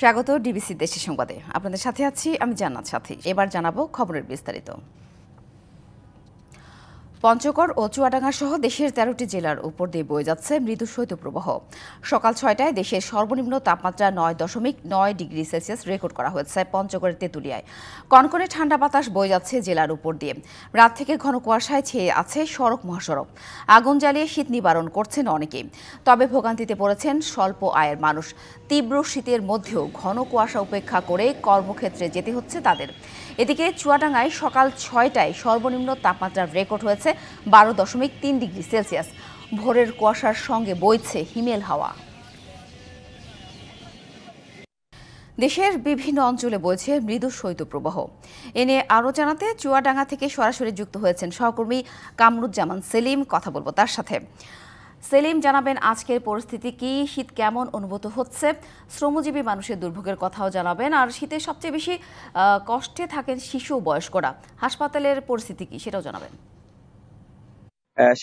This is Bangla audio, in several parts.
স্বাগত ডিবিসি দেশের সংবাদে। আপনাদের সাথে আছি আমি জান্নাত সাথী। এবার জানাবো খবরের বিস্তারিত। পঞ্চগড় ও চুয়াডাঙ্গা সহ দেশের ১৩টি জেলার উপর দিয়ে বয়ে যাচ্ছে মৃদু শৈত্যপ্রবাহ। সকাল ৬টায় দেশের সর্বনিম্ন তাপমাত্রা ৯.৯ ডিগ্রি সেলসিয়াস রেকর্ড করা হয়েছে পঞ্চগড়ের তেঁতুলিয়ায়। কনকনে ঠান্ডা বাতাস বয়ে যাচ্ছে জেলার উপর দিয়ে। রাত থেকে ঘন কুয়াশায় ছেয়ে আছে সড়ক মহাসড়ক। আগুন জ্বালিয়ে শীত নিবারণ করছেন অনেকেই। তবে ভোগান্তিতে পড়েছেন স্বল্প আয়ের মানুষ। তীব্র শীতের মধ্যেও ঘন কুয়াশা উপেক্ষা করে কর্মক্ষেত্রে যেতে হচ্ছে তাদের। এদিকে চুয়াডাঙ্গায় সকাল ৬টায় সর্বনিম্ন তাপমাত্রা রেকর্ড হয়েছে ১২.৩ ডিগ্রি সেলসিয়াস। ভোরের কুয়াশার সঙ্গে বইছে হিমেল হাওয়া। দেশের বিভিন্ন অঞ্চলে বইছে মৃদু শৈত্যপ্রবাহ। এ নিয়ে আরও জানাতে চুয়াডাঙ্গা থেকে সরাসরি যুক্ত হয়েছেন সহকর্মী কামরুজ্জামান সেলিম। কথা বলবো তার সাথে। সেলিম, জানাবেন আজকের পরিস্থিতি কি, শীত কেমন অনুভূত হচ্ছে, শ্রমজীবী মানুষের দুর্ভোগের কথাও জানাবেন, আর শীতে সবচেয়ে বেশি কষ্টে থাকেন শিশু ও বয়স্করা। হাসপাতালের পরিস্থিতি কি সেটাও জানাবেন।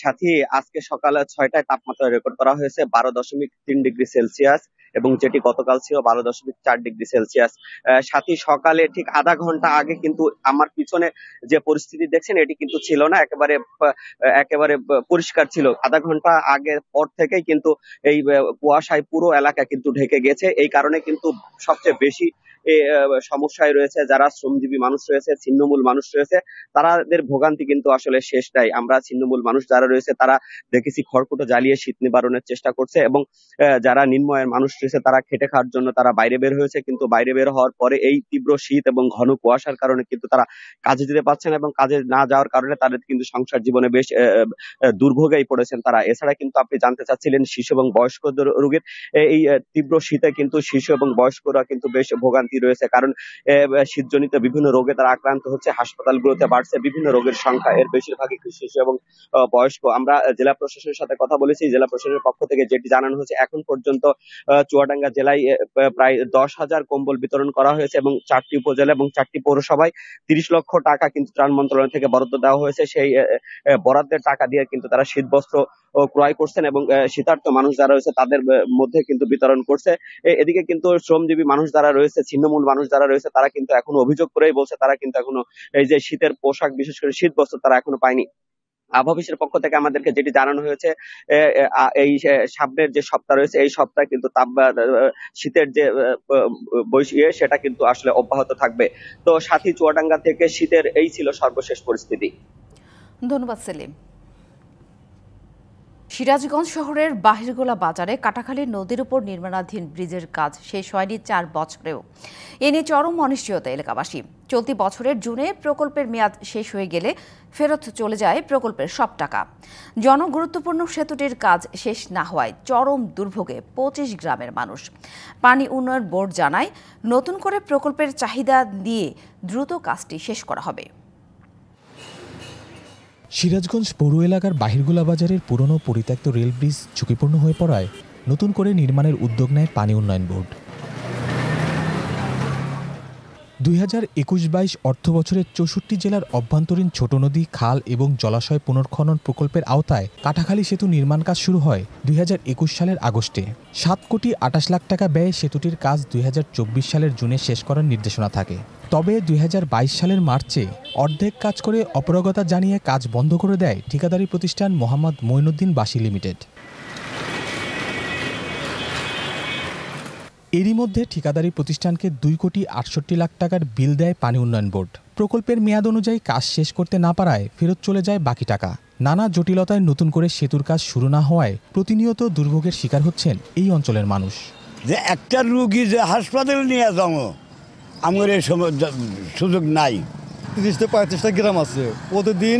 সাথী, আজকে সকাল ৬টায় তাপমাত্রা রেকর্ড করা হয়েছে ১২.৩ ডিগ্রি সেলসিয়াস এবং যেটি গতকাল ছিল ১২.৪ ডিগ্রি সেলসিয়াস। সাথী, সকালে ঠিক আধা ঘন্টা আগে কিন্তু আমার পিছনে যে পরিস্থিতি দেখছেন এটি কিন্তু ছিল না, একেবারে পরিষ্কার ছিল। আধা ঘন্টা আগে পর থেকেই কিন্তু এই কুয়াশায় পুরো এলাকা কিন্তু ঢেকে গেছে। এই কারণে কিন্তু সবচেয়ে বেশি সমস্যায় রয়েছে যারা শ্রমজীবী মানুষ রয়েছে, ছিন্নমূল মানুষ রয়েছে, তাদের ভোগান্তি কিন্তু আসলে শেষ নাই। আমরা ছিন্নমূল মানুষ যারা রয়েছে তারা দেখেছি খড়কুটো জ্বালিয়ে শীত নিবারণের চেষ্টা করছে এবং যারা নিম্নআয়ের মানুষ রয়েছে তারা খেটে খাওয়ার জন্য তারা বাইরে বের হয়েছে, কিন্তু বাইরে বের হওয়ার পরে এই তীব্র শীত এবং ঘন কুয়াশার কারণে কিন্তু তারা কাজে যেতে পারছে না এবং কাজে না যাওয়ার কারণে তাদের কিন্তু সংসার জীবনে বেশ দুর্ভোগেই পড়েছেন তারা। এছাড়া কিন্তু আপনি জানতে চাচ্ছিলেন শিশু এবং বয়স্ক রোগীর। এই তীব্র শীতে কিন্তু শিশু এবং বয়স্করা কিন্তু বেশ ভোগান্তি রয়েছে, কারণ শীতজনিত বিভিন্ন রোগে তারা আক্রান্ত হচ্ছে। হাসপাতালগুলোতে বাড়ছে বিভিন্ন রোগের সংখ্যা, এর বেশিরভাগই শিশু এবং বয়স্ক। আমরা জেলা প্রশাসনের সাথে কথা বলেছি, জেলা প্রশাসনের পক্ষ থেকে যেটি জানানো হয়েছে এখন পর্যন্ত চুয়াডাঙ্গা জেলায় প্রায় ১০,০০০ কম্বল বিতরণ করা হয়েছে এবং ৪টি উপজেলা এবং ৪টি পৌরসভায় ৩০ লক্ষ টাকা কিন্তু ত্রাণ মন্ত্রণালয় থেকে বরাদ্দ দেওয়া হয়েছে। সেই বরাদ্দের টাকা দিয়ে কিন্তু তারা শীতবস্ত্র ক্রয় করছেন এবং শীতার্ত মানুষ যারা রয়েছে তাদের মধ্যে কিন্তু বিতরণ করছে। এদিকে কিন্তু শ্রমজীবী মানুষ যারা রয়েছে, ছিন্নমূল মানুষ যারা রয়েছে তারা কিন্তু এখনো অভিযোগ করেই বলছে তারা কিন্তু এখনো এই যে শীতের পোশাক, বিশেষ করে শীতবস্ত্র তারা এখনো পায়নি। আবহাওয়া অফিসের পক্ষ থেকে আমাদেরকে যেটি জানানো হয়েছে, এই সামনের যে সপ্তাহ রয়েছে এই সপ্তাহে কিন্তু শীতের যে সেটা কিন্তু আসলে অব্যাহত থাকবে। তো সাথী, চুয়াডাঙ্গা থেকে শীতের এই ছিল সর্বশেষ পরিস্থিতি। ধন্যবাদ সেলিম। সিরাজগঞ্জ শহরের বাহিরগোলা বাজারে কাটাখালী নদীর উপর নির্মাণাধীন ব্রিজের কাজ শেষ হয়নি ৪ বছরেও। এ নিয়ে চরম অনিশ্চয়তা এলাকাবাসী। চলতি বছরের জুনে প্রকল্পের মেয়াদ শেষ হয়ে গেলে ফেরত চলে যায় প্রকল্পের সব টাকা। জনগুরুত্বপূর্ণ সেতুটির কাজ শেষ না হওয়ায় চরম দুর্ভোগে ২৫ গ্রামের মানুষ। পানি উন্নয়ন বোর্ড জানায় নতুন করে প্রকল্পের চাহিদা দিয়ে দ্রুত কাজটি শেষ করা হবে। সিরাজগঞ্জ পৌর এলাকার বাহিরগোলা বাজারের পুরনো পরিত্যক্ত রেল ব্রিজ ঝুঁকিপূর্ণ হয়ে পড়ায় নতুন করে নির্মাণের উদ্যোগ নেয় পানি উন্নয়ন বোর্ড। ২০২১-২২ অর্থ বছরে ৬৪ জেলার অভ্যন্তরীণ ছোট নদী, খাল এবং জলাশয় পুনর্খনন প্রকল্পের আওতায় কাটাখালী সেতু নির্মাণ কাজ শুরু হয় ২০২১ সালের আগস্টে। ৭,২৮ লাখ টাকা ব্যয়ে সেতুটির কাজ ২০২৪ সালের জুনে শেষ করার নির্দেশনা থাকে। তবে ২০২২ সালের মার্চে অর্ধেক কাজ করে অপারগতা জানিয়ে কাজ বন্ধ করে দেয় ঠিকাদারি প্রতিষ্ঠান মোহাম্মদ মঈনুদ্দিন বাসী লিমিটেড। এরই মধ্যে ঠিকাদারি প্রতিষ্ঠানকে ২,৬৮ লাখ টাকার বিল দেয় পানি উন্নয়ন বোর্ড। প্রকল্পের মেয়াদ অনুযায়ী কাজ শেষ করতে না পারায় ফেরত চলে যায় বাকি টাকা। নানা জটিলতায় নতুন করে সেতুর কাজ শুরু না হওয়ায় প্রতিনিয়ত দুর্ভোগের শিকার হচ্ছেন এই অঞ্চলের মানুষ। যে একটা রুগী যে হাসপাতালে নিয়ে যাবো আমার এই সুযোগ নাই। ৩০-৩৫টা গ্রাম আছে, প্রতিদিন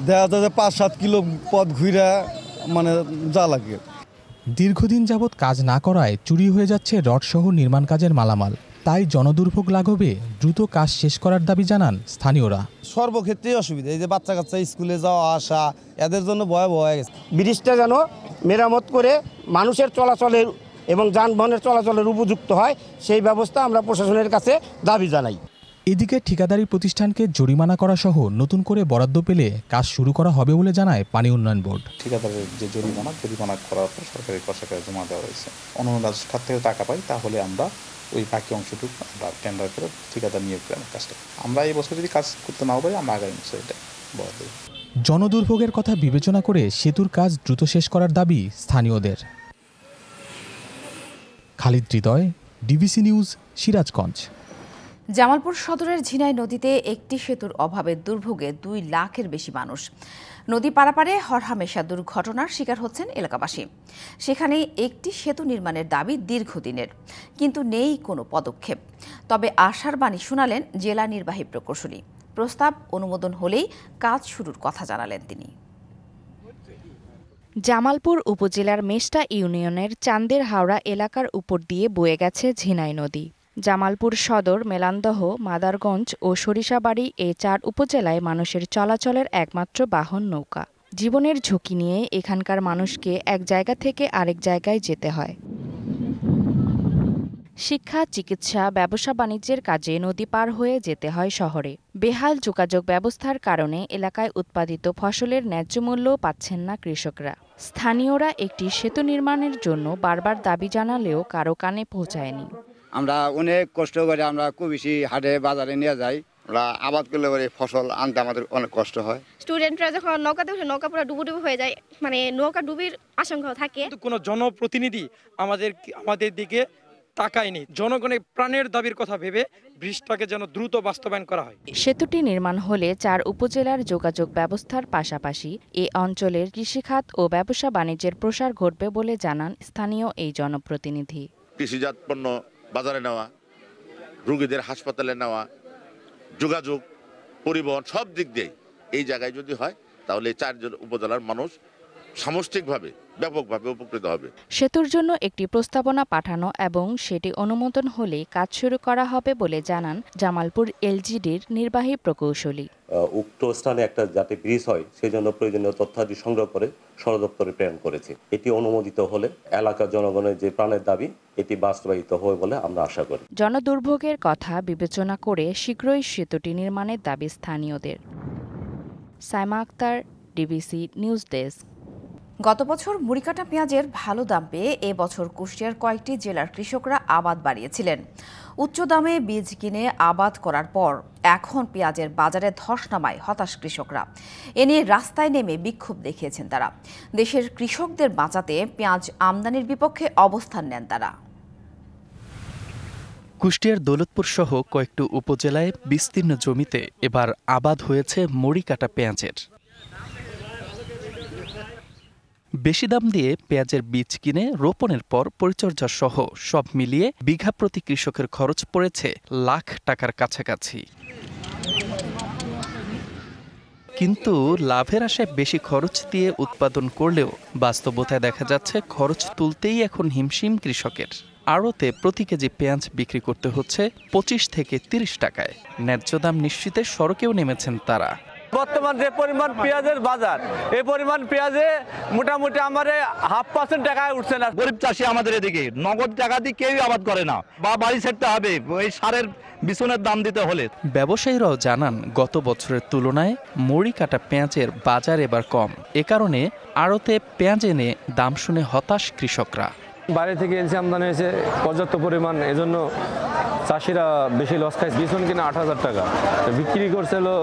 দেখা যায় ৫-৭ কিলো পথ ঘুরা মানে যা লাগে। দীর্ঘদিন যাবৎ কাজ না করায় চুরি হয়ে যাচ্ছে রডসহ নির্মাণ কাজের মালামাল। তাই জনদুর্ভোগ লাঘবে দ্রুত কাজ শেষ করার দাবি জানান স্থানীয়রা। সর্বক্ষেত্রেই অসুবিধা, এই যে বাচ্চা কাচ্চা স্কুলে যাওয়া আসা এদের জন্য ভয়াবহ হয়ে গেছে। ব্রিজটা যেন মেরামত করে মানুষের চলাচলের এবং যানবাহনের চলাচলের উপযুক্ত হয় সেই ব্যবস্থা আমরা প্রশাসনের কাছে দাবি জানাই। এদিকে ঠিকাদারি প্রতিষ্ঠানকে জরিমানা করা সহ নতুন করে বরাদ্দ পেলে কাজ শুরু করা হবে বলে জানায় পানি উন্নয়ন বোর্ড। ঠিকাদারের যে জরিমানা করার পর সরকারি কোষাগারে জমা দেওয়া হয়েছে। অনুদান খাত থেকে টাকা পাই তাহলে আমরা ওই বাকি অংশটুকু আমরা টেন্ডার করে ঠিকাদার নিয়োগ করে আমার কাজটা আমরা এই বছর যদি কাজ করতে নাও পারি আমরা আগামী বছর এটা বড় দেব। জনদুর্ভোগের কথা বিবেচনা করে সেতুর কাজ দ্রুত শেষ করার দাবি স্থানীয়দের। খালিদ হৃদয়, ডিবিসি নিউজ, সিরাজগঞ্জ। জামালপুর সদরের ঝিনাই নদীতে একটি সেতুর অভাবে দুর্ভোগে 2 লাখের বেশি মানুষ। নদী পারাপারে হরহামেশা দুর্ঘটনার শিকার হচ্ছেন এলাকাবাসী। সেখানে একটি সেতু নির্মাণের দাবি দীর্ঘদিনের, কিন্তু নেই কোনো পদক্ষেপ। তবে আশার বাণী শোনালেন জেলা নির্বাহী প্রকৌশলী। প্রস্তাব অনুমোদন হলেই কাজ শুরুর কথা জানালেন তিনি। জামালপুর উপজেলার মেষ্টা ইউনিয়নের চান্দের হাওড়া এলাকার উপর দিয়ে বয়ে গেছে ঝিনাই নদী। জামালপুর সদর, মেলান্দহ, মাদারগঞ্জ ও সরিষাবাড়ি এ 4 উপজেলায় মানুষের চলাচলের একমাত্র বাহন নৌকা। জীবনের ঝুঁকি নিয়ে এখানকার মানুষকে এক জায়গা থেকে আরেক জায়গায় যেতে হয়। শিক্ষা, চিকিৎসা, ব্যবসা বাণিজ্যের কাজে নদী পার হয়ে যেতে হয় শহরে। বেহাল যোগাযোগ ব্যবস্থার কারণে এলাকায় উৎপাদিত ফসলের ন্যায্য মূল্যও পাচ্ছেন না কৃষকরা। স্থানীয়রা একটি সেতু নির্মাণের জন্য বারবার দাবি জানালেও কারো কানে পৌঁছায়নি। আমরা অনেক কষ্ট করে আমরা খুব বেশি হাটে বাজারে নিয়ে যাই। আমরা আবাদ করলে পরে ফসল আনতে আমাদের অনেক কষ্ট হয়। স্টুডেন্টরা যখন নৌকাতে উঠে নৌকা পুরো ডুবুডুবু হয়ে যায়, মানে নৌকা ডুবির আশঙ্কা থাকে। কোনো জনপ্রতিনিধি আমাদের দিকে তাকায়নি। জনগণের প্রাণের দাবির কথা ভেবে ব্রিজটাকে যেন দ্রুত বাস্তবায়ন করা হয়। সেতুটি নির্মাণ হলে 4 উপজেলার যোগাযোগ ব্যবস্থার পাশাপাশি এ অঞ্চলের কৃষিখাত ও ব্যবসা বাণিজ্যের প্রসার ঘটবে বলে জানান স্থানীয় এই জনপ্রতিনিধি। কৃষিজাত পণ্য বাজারে নেওয়া, রোগীদের হাসপাতালে নেওয়া, যোগাযোগ, পরিবহন সব দিক দিয়ে এই জায়গায় যদি হয় তাহলে 4 উপজেলার মানুষ সামষ্টিকভাবে ব্যাপকভাবে উপকৃত হবে। সেতুর জন্য একটি প্রস্তাবনা পাঠানো এবং সেটি অনুমোদন হলে কাজ শুরু করা হবে বলে জানান জামালপুর এলজিডির নির্বাহী প্রকৌশলী। উক্ত স্থানে একটা যাতে ব্রিজ হয় সেজন্য প্রয়োজনীয় তথ্যাদি সংগ্রহ করে সদর দপ্তরে প্রেরণ করেছি। এটি অনুমোদিত হলে এলাকার জনগণের যে প্রাণের দাবি এটি বাস্তবায়িত হবে বলে আমরা আশা করি। জনদুর্ভোগের কথা বিবেচনা করে শীঘ্রই সেতুটি নির্মাণের দাবি স্থানীয়দের। Saima Akter, DBC news desk. গত বছর মুড়িকাটা পেঁয়াজের ভালো দাম পেয়ে এবছর কুষ্টিয়ার কয়েকটি জেলার কৃষকরা আবাদ বাড়িয়েছিলেন। উচ্চ দামে বীজ কিনে আবাদ করার পর এখন পেঁয়াজের বাজারে ধস নামায় হতাশ কৃষকরা। এ নিয়ে রাস্তায় নেমে বিক্ষোভ দেখিয়েছেন তারা। দেশের কৃষকদের বাঁচাতে পেঁয়াজ আমদানির বিপক্ষে অবস্থান নেন তারা। কুষ্টিয়ার দৌলতপুর সহ কয়েকটি উপজেলায় বিস্তীর্ণ জমিতে এবার আবাদ হয়েছে মুড়িকাটা পেঁয়াজের। বেশি দাম দিয়ে পেঁয়াজের বীজ কিনে রোপণের পর পরিচর্যা সহ সব মিলিয়ে বিঘা প্রতি কৃষকের খরচ পড়েছে লাখ টাকার কাছাকাছি। কিন্তু লাভের আশায় বেশি খরচ দিয়ে উৎপাদন করলেও বাস্তবতায় দেখা যাচ্ছে খরচ তুলতেই এখন হিমশিম কৃষকের। আড়তে প্রতি কেজি পেঁয়াজ বিক্রি করতে হচ্ছে 25 থেকে 30 টাকায়। ন্যায্য দাম নিশ্চিতে সড়কেও নেমেছেন তারা। বর্তমান যে পরিমাণ পেঁয়াজের বাজার, এই পরিমাণ পেঁয়াজে মোটামুটি আমাদের 0.5% টাকায় উঠছে না। গরিব চাষি আমাদের এদিকে নগদ টাকা দিয়ে কেউই আবাদ করে না, বা বাড়ি ছাড়তে হবে এই সারের বিছনের দাম দিতে হলে। ব্যবসায়ীরাও জানান গত বছরের তুলনায় মুড়িকাটা পেঁয়াজের বাজার এবার কম। এ কারণে আড়তে পেঁয়াজ এনে দাম শুনে হতাশ কৃষকরা। বাইরে থেকে এলসি আমদানি হয়েছে পর্যাপ্ত পরিমাণ, এজন্য চাষিরা বেশি লস খায়। বিছন কিনা 8,000 টাকা, বিক্রি করছে হলো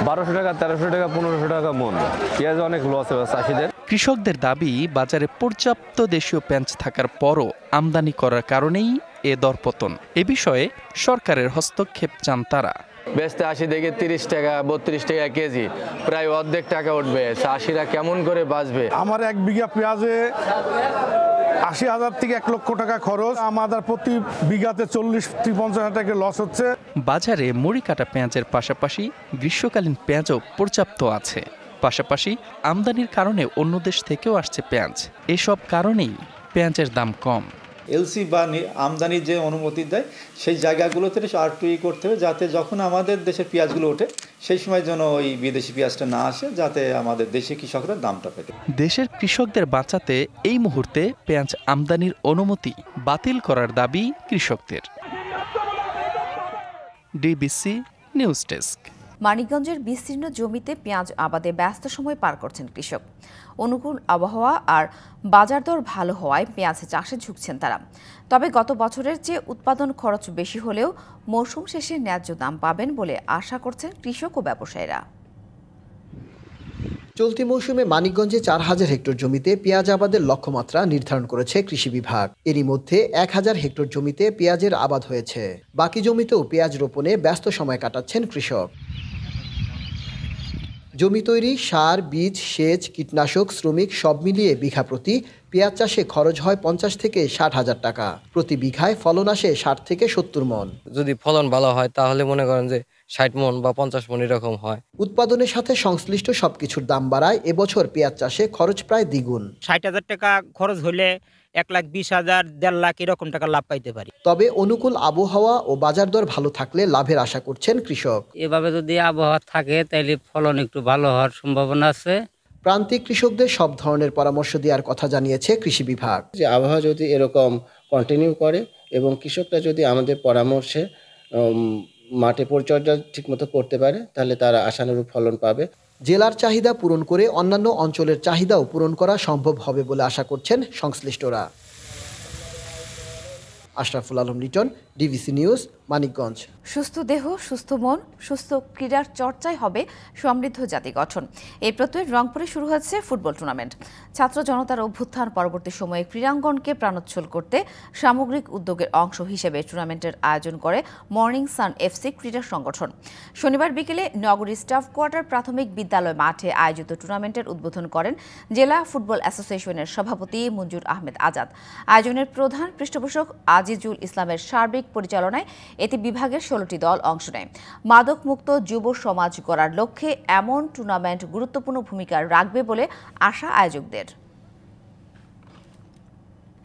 1200 টাকা, 1300 টাকা, 1500 টাকা মন। পেঁয়াজ অনেক লস হবে চাষিদের। কৃষকদের দাবি বাজারে পর্যাপ্ত দেশীয় পেঁয়াজ থাকার পরও আমদানি করার কারণেই এ দরপতন। এ বিষয়ে সরকারের হস্তক্ষেপ চান তারা। বেচতে 80 থেকে 30 টাকা, 32 টাকা কেজি, প্রায় অর্ধেক টাকা উঠবে। চাষিরা কেমন করে বাঁচবে? আমার 1 বিঘা পেঁয়াজে 80,000 থেকে 1 লক্ষ টাকা খরচ। আমাদের প্রতি বিঘাতে 40-50 টাকা লস হচ্ছে। বাজারে মুড়িকাটা পেঁয়াজের পাশাপাশি গ্রীষ্মকালীন পেঁয়াজও পর্যাপ্ত আছে। পাশাপাশি আমদানির কারণে অন্য দেশ থেকেও আসছে পেঁয়াজ। এসব কারণেই পেঁয়াজের দাম কম। এলসি বা আমদানির যে অনুমতি দেয় সেই জায়গাগুলোতে আরটুই করতে হবে, যাতে যখন আমাদের দেশের পেঁয়াজগুলো ওঠে সেই সময় যেন ওই বিদেশি পেঁয়াজটা না আসে, যাতে আমাদের দেশে কৃষকরা দামটা পেতে। দেশের কৃষকদের বাঁচাতে এই মুহূর্তে পেঁয়াজ আমদানির অনুমতি বাতিল করার দাবি কৃষকদের। DBC news desk. মানিকগঞ্জের বিস্তীর্ণ জমিতে পেঁয়াজ আবাদে ব্যস্ত সময় পার করছেন কৃষক। অনুকূল আবহাওয়া আর বাজার দর ভালো হওয়ায় পেঁয়াজ চাষে ঝুঁকছেন তারা। তবে গত বছরের চেয়ে উৎপাদন খরচ বেশি হলেও মৌসুম শেষে ন্যায্য দাম পাবেন বলে আশা করছেন কৃষক ও ব্যবসায়ীরা। চলতি মৌসুমে মানিকগঞ্জে 4000 হেক্টর জমিতে পেঁয়াজ আবাদের লক্ষ্যমাত্রা নির্ধারণ করেছে কৃষি বিভাগ। এরই মধ্যে 1000 হেক্টর জমিতে পেঁয়াজের আবাদ হয়েছে। বাকি জমিতেও পেঁয়াজ রোপণে ব্যস্ত সময় কাটাচ্ছেন কৃষক। জমি তৈরি, সার, বীজ, সেচ, কীটনাশক, শ্রমিক সব মিলিয়ে বিঘা প্রতি পেঁয়াজ চাষে খরচ হয় 50 থেকে 60,000 টাকা। প্রতি বিঘায় ফলন আসে 60 থেকে 70 মন। যদি ফলন ভালো হয় তাহলে মনে করেন যে 60 মন বা 50 মন এরকম হয়। উৎপাদনের সাথে সংশ্লিষ্ট সবকিছুর দাম বাড়ায় এবছর পেঁয়াজ চাষে খরচ প্রায় দ্বিগুণ। 60,000 টাকা খরচ হলে 1,20,000, 1.5 লাখ এরকম টাকা লাভ পাইতে পারি। তবে অনুকূল আবহাওয়া ও বাজার দর ভালো থাকলে লাভের আশা করছেন কৃষক। এভাবে যদি আবহাওয়া থাকে তাহলে ফলন একটু ভালো হওয়ার সম্ভাবনা আছে। প্রান্তিক কৃষকদের সব ধরনের পরামর্শ দেওয়ার কথা জানিয়েছে কৃষি বিভাগ। যে আবহাওয়া যদি এরকম কন্টিনিউ করে এবং কৃষকরা যদি আমাদের পরামর্শে মাঠে পরিচর্যা ঠিকমতো করতে পারে তাহলে তারা আশানুরূপ ফলন পাবে। জেলার চাহিদা পূরণ করে অন্যান্য অঞ্চলের চাহিদাও পূরণ করা সম্ভব হবে বলে আশা করছেন সংশ্লিষ্টরা। Ashraful Alam Liton, DBC news, Manikganj. সুস্থ দেহ, সুস্থ মন, সুস্থ ক্রীড়ার চর্চায় হবে সমৃদ্ধ জাতি গঠন। এই প্রত্যয়ে রংপুরে শুরু হয়েছে ফুটবল টুর্নামেন্ট। ছাত্র জনতার অভ্যুত্থান পরবর্তী সময়ে ক্রীড়াঙ্গনকে প্রাণোচ্ছল করতে সামগ্রিক উদ্যোগের অংশ হিসেবে টুর্নামেন্টের আয়োজন করে মর্নিং সান এফসি ক্রীড়া সংগঠন। শনিবার বিকেলে নগরীর স্টাফ কোয়ার্টার প্রাথমিক বিদ্যালয় মাঠে আয়োজিত টুর্নামেন্টের উদ্বোধন করেন জেলা ফুটবল অ্যাসোসিয়েশনের সভাপতি মঞ্জুর আহমেদ আজাদ। আয়োজনের প্রধান পৃষ্ঠপোষক আজিজুল ইসলামের সার্বিক পরিচালনায় এতে বিভাগের 16টি দল অংশ নেয়। মাদক মুক্ত যুব সমাজ গড়ার লক্ষ্যে এমন টুর্নামেন্ট গুরুত্বপূর্ণ ভূমিকা রাখবে বলে আশা আয়োজকদের।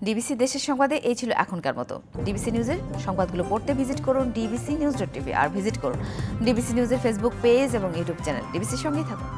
ডিবিসি দেশের সংবাদে এই ছিল এখনকার মতো। ডিবিসি নিউজের সংবাদগুলো পড়তে ভিজিট করুন dbcnews.tv আর ভিজিট করুন ডিবিসি নিউজের ফেসবুক পেজ এবং ইউটিউব চ্যানেল। ডিবিসির সঙ্গেই থাকুন।